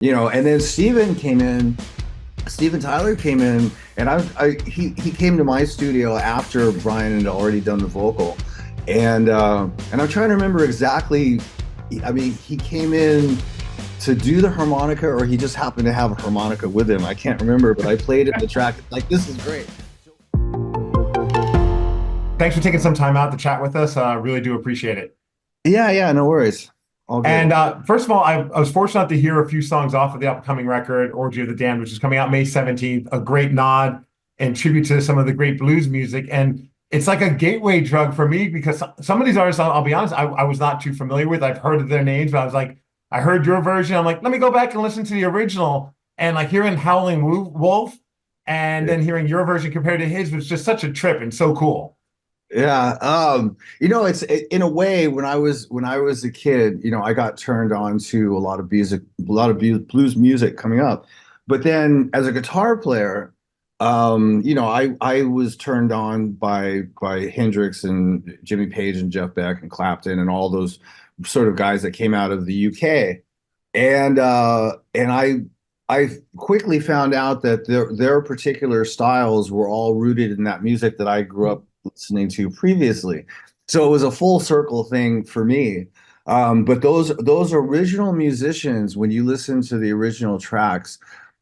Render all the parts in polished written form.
And then Steven Tyler came in, and he came to my studio after Brian had already done the vocal, and I'm trying to remember exactly. I mean, he came in to do the harmonica, or he just happened to have a harmonica with him. I can't remember, but I played it in the track. Like, this is great. Thanks for taking some time out to chat with us. Really do appreciate it. Yeah, yeah, no worries. All And good. first of all, I was fortunate to hear a few songs off of the upcoming record, Orgy of the Damned, which is coming out May 17th, a great nod and tribute to some of the great blues music. And it's like a gateway drug for me because some of these artists, I'll be honest, I was not too familiar with. I've heard of their names, but I was like, I heard your version. I'm like, let me go back and listen to the original. And like hearing Howling Wolf and then hearing your version compared to his was just such a trip and so cool. Yeah, in a way, when I was a kid, I got turned on to a lot of music, a lot of blues music coming up. But then as a guitar player, I was turned on by Hendrix and Jimmy Page and Jeff Beck and Clapton and all those sort of guys that came out of the UK. And I quickly found out that their particular styles were all rooted in that music that I grew up listening to previously. So it was a full circle thing for me. But those original musicians, when you listen to the original tracks,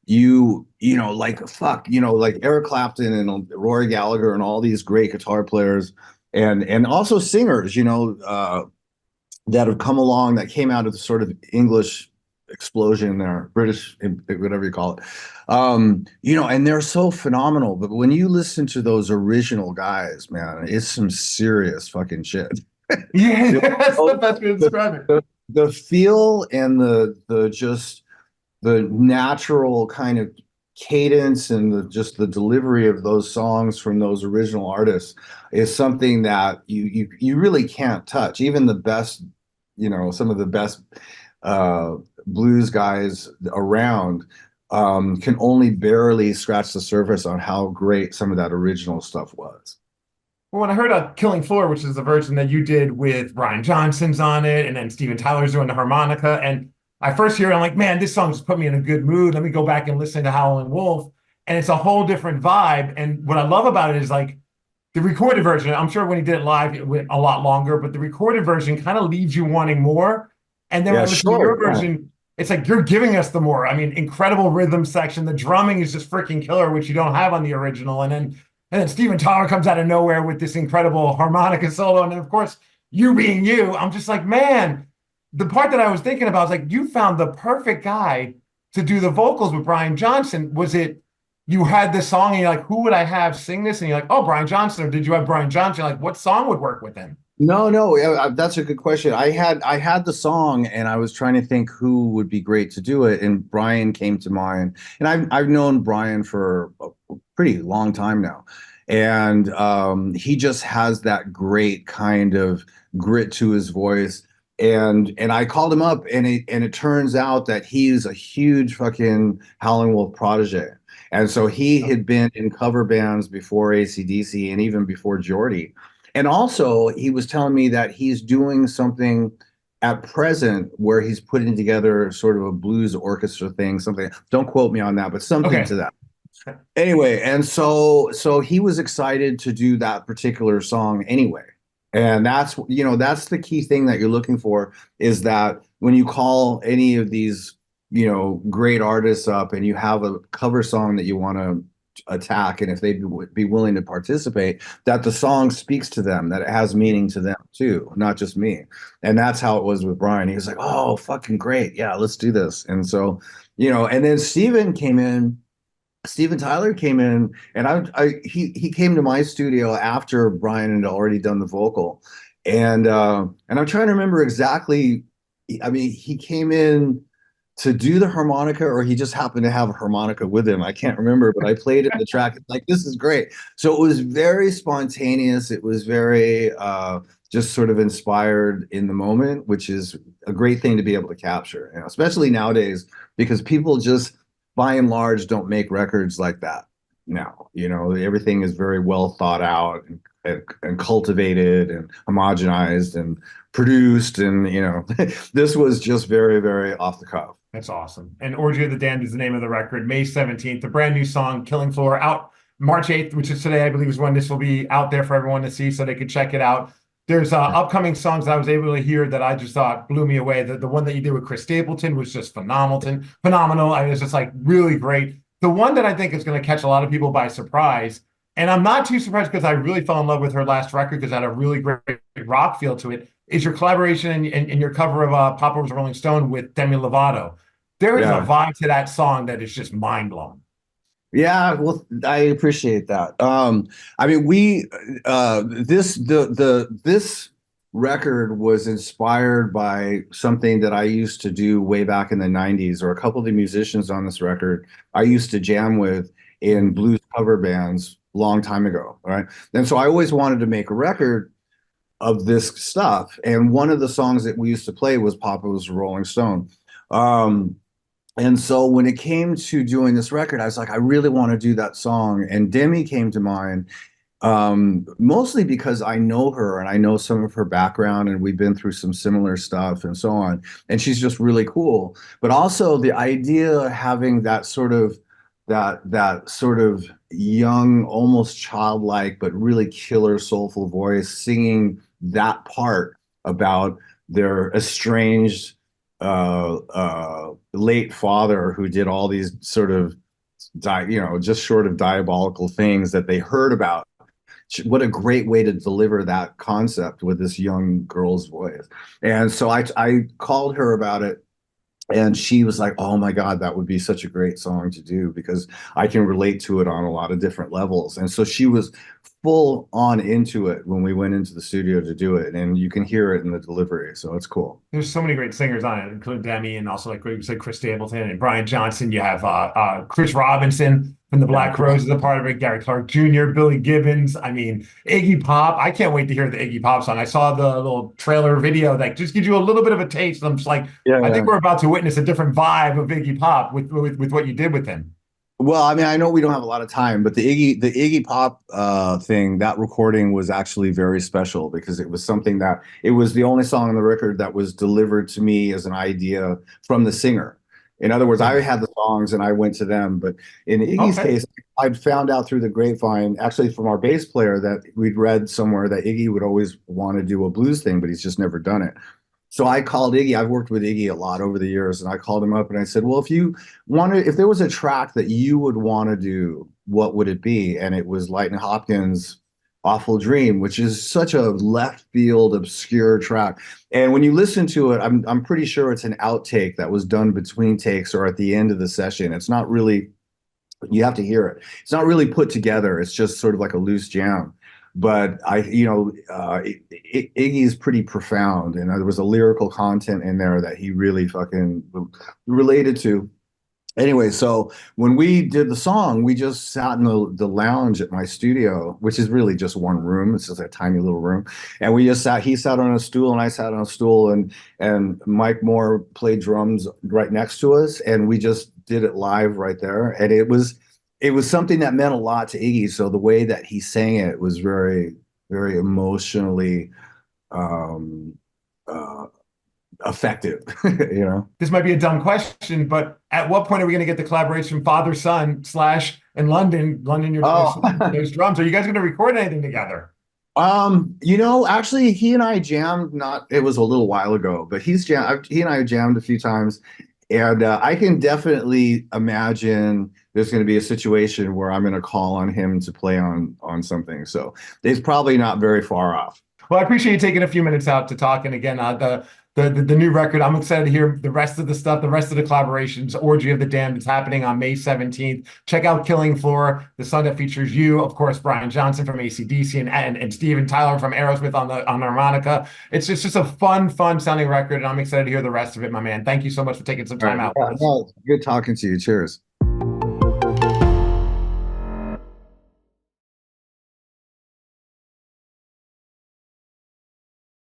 like fuck, like Eric Clapton and Rory Gallagher and all these great guitar players and also singers, that have come along that came out of the sort of English explosion there, British, whatever you call it. And they're so phenomenal. But when you listen to those original guys, man, it's some serious fucking shit. Yeah, You that's the know, best way to the, describe it. the feel and the just the natural kind of cadence and just the delivery of those songs from those original artists is something that you really can't touch. Even the best, some of the best uh, blues guys around can only barely scratch the surface on how great some of that original stuff was. Well, when I heard Killing Floor, which is the version that you did with Brian Johnson's on it, and then Steven Tyler's doing the harmonica, and I first hear it, I'm like, man, this song just put me in a good mood. Let me go back and listen to Howlin' Wolf. And it's a whole different vibe. And what I love about it is like the recorded version, I'm sure when he did it live, it went a lot longer, but the recorded version kind of leaves you wanting more. And then when Yeah, I listen to your sure. Yeah. version, it's like you're giving us the more. I mean, incredible rhythm section. The drumming is just freaking killer, which you don't have on the original. And then Steven Tyler comes out of nowhere with this incredible harmonica solo. And then, of course, you being you, I'm just like, man, the part that I was thinking about is like, you found the perfect guy to do the vocals with Brian Johnson. Was it you had this song and you're like, who would I have sing this? And you're like, oh, Brian Johnson. Or did you have Brian Johnson? Like, what song would work with him? No, no, yeah, that's a good question. I had the song, and I was trying to think who would be great to do it, and Brian came to mind. And I've known Brian for a pretty long time now, and he just has that great kind of grit to his voice. And I called him up, and it turns out that he's a huge fucking Howlin' Wolf protege. And so he had been in cover bands before AC/DC and even before Geordie. And also, he was telling me that he's doing something at present where he's putting together sort of a blues orchestra thing, something. Don't quote me on that, but something to Okay. that. Anyway, and so he was excited to do that particular song anyway. And that's the key thing that you're looking for is that when you call any of these, great artists up and you have a cover song that you want to attack, and if they'd be willing to participate, that the song speaks to them, that it has meaning to them too, not just me. And that's how it was with Brian. He was like, oh, fucking great. Yeah, let's do this. And so, and then Steven Tyler came in, and he came to my studio after Brian had already done the vocal, and I'm trying to remember exactly. I mean, he came in to do the harmonica, or he just happened to have a harmonica with him. I can't remember, but I played it in the track. It's like, this is great. So it was very spontaneous. It was very just sort of inspired in the moment, which is a great thing to be able to capture, especially nowadays, because people just by and large don't make records like that now. Everything is very well thought out and cultivated and homogenized and produced, and this was just very, very off the cuff. That's awesome. And Orgy of the Damned is the name of the record. May 17th, the brand new song, Killing Floor, out March 8th, which is today, I believe, is when this will be out there for everyone to see so they can check it out. There's upcoming songs that I was able to hear that I just thought blew me away. The one that you did with Chris Stapleton was just phenomenal. I mean, it's just like really great. The one that I think is going to catch a lot of people by surprise, and I'm not too surprised because I really fell in love with her last record because it had a really great rock feel to it, is your collaboration and your cover of Papa Was a Rolling Stone with Demi Lovato. There is a Yeah. vibe to that song that is just mind blowing. Yeah, well, I appreciate that. I mean, this record was inspired by something that I used to do way back in the 90s, or a couple of the musicians on this record I used to jam with in blues cover bands long time ago, right? And so I always wanted to make a record of this stuff. And one of the songs that we used to play was Papa Was a Rolling Stone. Um, and so when it came to doing this record, I was like, I really want to do that song. And Demi came to mind, mostly because I know her and I know some of her background, and we've been through some similar stuff and so on. And she's just really cool. But also the idea of having that sort of young, almost childlike, but really killer soulful voice singing that part about their estranged late father who did all these sort of just short of diabolical things that they heard about. What a great way to deliver that concept with this young girl's voice. And so I called her about it, and she was like, "Oh my God, that would be such a great song to do because I can relate to it on a lot of different levels." And so she was full on into it when we went into the studio to do it, and you can hear it in the delivery. So it's cool. There's so many great singers on it, including Demi and also like you said, Chris Stapleton and Brian Johnson. You have Chris Robinson from the Yeah, Black Crowes is a part of it. Gary Clark Jr., Billy Gibbons. I mean, Iggy Pop. I can't wait to hear the Iggy Pop song. I saw the little trailer video that just gives you a little bit of a taste. I'm just like, yeah, I think yeah. we're about to witness a different vibe of Iggy Pop with what you did with him. Well, I mean, I know we don't have a lot of time, but the Iggy Pop thing, that recording was actually very special because it was something that it was the only song on the record that was delivered to me as an idea from the singer. In other words, I had the songs and I went to them, but in Iggy's Okay. case, I'd found out through the grapevine, actually from our bass player, that we'd read somewhere that Iggy would always want to do a blues thing, but he's just never done it. So I called Iggy. I've worked with Iggy a lot over the years, and I called him up and I said, "Well, if there was a track that you would want to do, what would it be?" And it was Lightning Hopkins' "Awful Dream," which is such a left field, obscure track. And when you listen to it, I'm pretty sure it's an outtake that was done between takes or at the end of the session. It's not really, you have to hear it. It's not really put together. It's just sort of like a loose jam. But Iggy's pretty profound, and there was a lyrical content in there that he really fucking related to. Anyway, so when we did the song, we just sat in the lounge at my studio, which is really just one room. It's just a tiny little room. And we just sat, he sat on a stool and I sat on a stool, and Mike Moore played drums right next to us. And we just did it live right there. And it was something that meant a lot to Iggy. So the way that he sang it was very, very emotionally um, uh, effective, you know? This might be a dumb question, but at what point are we going to get the collaboration father son slash in London? London, your Oh, those drums. Are you guys going to record anything together? actually, he and I jammed. Not, it was a little while ago, but he and I jammed a few times, and I can definitely imagine there's going to be a situation where I'm going to call on him to play on something. So it's probably not very far off. Well, I appreciate you taking a few minutes out to talk. And again, the new record, I'm excited to hear the rest of the stuff, the rest of the collaborations. Orgy of the Damned is happening on May 17th. Check out Killing Floor, the song that features you, of course, Brian Johnson from AC/DC and Steven Tyler from Aerosmith on harmonica. It's just a fun sounding record, and I'm excited to hear the rest of it, my man. Thank you so much for taking some All time right. out Yeah, with us. no, it's good talking to you. Cheers.